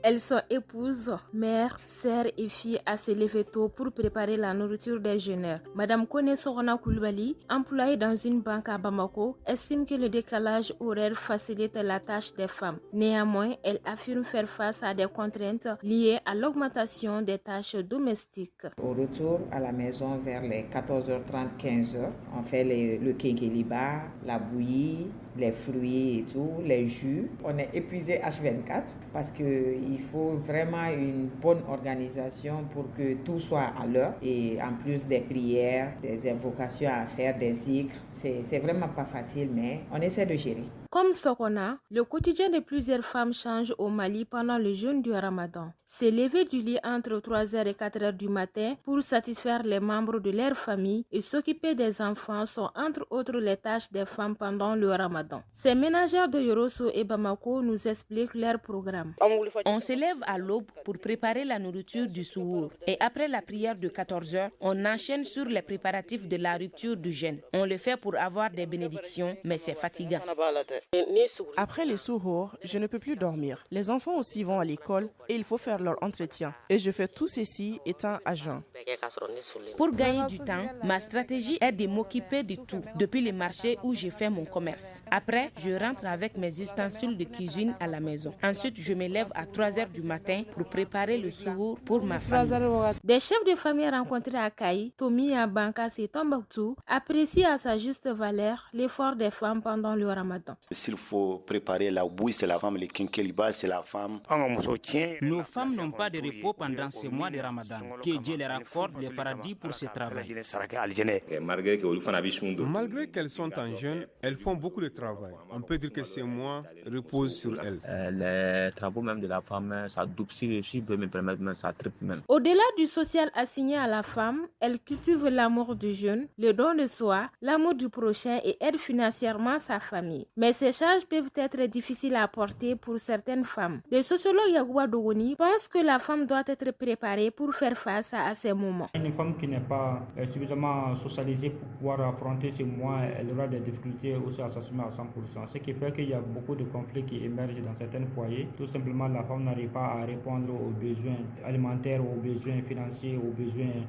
Elles sont épouses, mères, sœurs et filles à se lever tôt pour préparer la nourriture des jeûneurs. Madame Kone Sorona Koulibaly, employée dans une banque à Bamako, estime que le décalage horaire facilite la tâche des femmes. Néanmoins, elle affirme faire face à des contraintes liées à l'augmentation des tâches domestiques. Au retour à la maison vers les 14h30, 15h, on fait le kékéliba, la bouillie, les fruits et tout, les jus. On est épuisé H24 parce qu'il faut vraiment une bonne organisation pour que tout soit à l'heure. Et en plus des prières, des invocations à faire, des zikrs, c'est vraiment pas facile, mais on essaie de gérer. Comme Sokona, le quotidien de plusieurs femmes change au Mali pendant le jeûne du Ramadan. Se lever du lit entre 3h et 4h du matin pour satisfaire les membres de leur famille et s'occuper des enfants sont entre autres les tâches des femmes pendant le Ramadan. Ces ménagères de Yorosso et Bamako nous expliquent leur programme. On se lève à l'aube pour préparer la nourriture du souhour et après la prière de 14h, on enchaîne sur les préparatifs de la rupture du jeûne. On le fait pour avoir des bénédictions, mais c'est fatigant. Après les souhours, je ne peux plus dormir. Les enfants aussi vont à l'école et il faut faire leur entretien. Et je fais tout ceci étant à jeun. Pour gagner du temps, ma stratégie est de m'occuper de tout, depuis le marché où je fais mon commerce. Après, je rentre avec mes ustensiles de cuisine à la maison. Ensuite, je me lève à 3h du matin pour préparer le souhour pour ma famille. Des chefs de famille rencontrés à Kaï, Tomi Abankas et Tombouctou apprécient à sa juste valeur l'effort des femmes pendant le Ramadan. S'il faut préparer la bouille, c'est la femme, le kinkeliba, c'est la femme. Nos femmes n'ont pas de repos pendant ce mois de Ramadan. Que Dieu leur accorde le paradis pour ce travail. Malgré qu'elles sont en jeûne, elles font beaucoup de travail. On peut dire que ces mois reposent sur elles. Les travaux même de la femme, ça double si je peux me permettre, même ça triple même. Au-delà du social assigné à la femme, elle cultive l'amour du jeune, le don de soi, l'amour du prochain et aide financièrement sa famille. Mais ces charges peuvent être difficiles à porter pour certaines femmes. Le sociologue Yagouba Dogoni pense que la femme doit être préparée pour faire face à ces moments. Une femme qui n'est pas suffisamment socialisée pour pouvoir affronter ces mois, elle aura des difficultés aussi à s'assumer à 100%. Ce qui fait qu'il y a beaucoup de conflits qui émergent dans certains foyers. Tout simplement, la femme n'arrive pas à répondre aux besoins alimentaires, aux besoins financiers, aux besoins,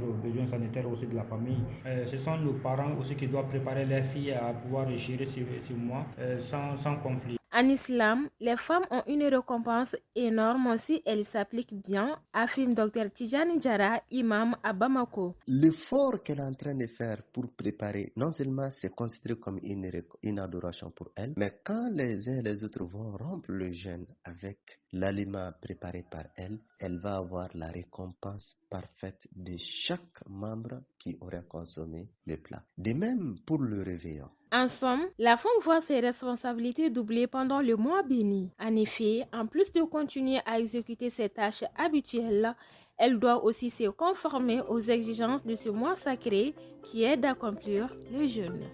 aux besoins sanitaires aussi de la famille. Ce sont nos parents aussi qui doivent préparer les filles à pouvoir gérer ces mois sans conflit. En islam, les femmes ont une récompense énorme si elles s'appliquent bien, affirme Dr Tijani Jara, imam à Bamako. L'effort qu'elle est en train de faire pour préparer, non seulement c'est considéré comme une adoration pour elle, mais quand les uns et les autres vont rompre le jeûne avec l'aliment préparé par elle, elle va avoir la récompense parfaite de chaque membre qui aurait consommé le plat. De même pour le réveillon. En somme, la femme voit ses responsabilités doublées pendant le mois béni. En effet, en plus de continuer à exécuter ses tâches habituelles, elle doit aussi se conformer aux exigences de ce mois sacré qui est d'accomplir le jeûne.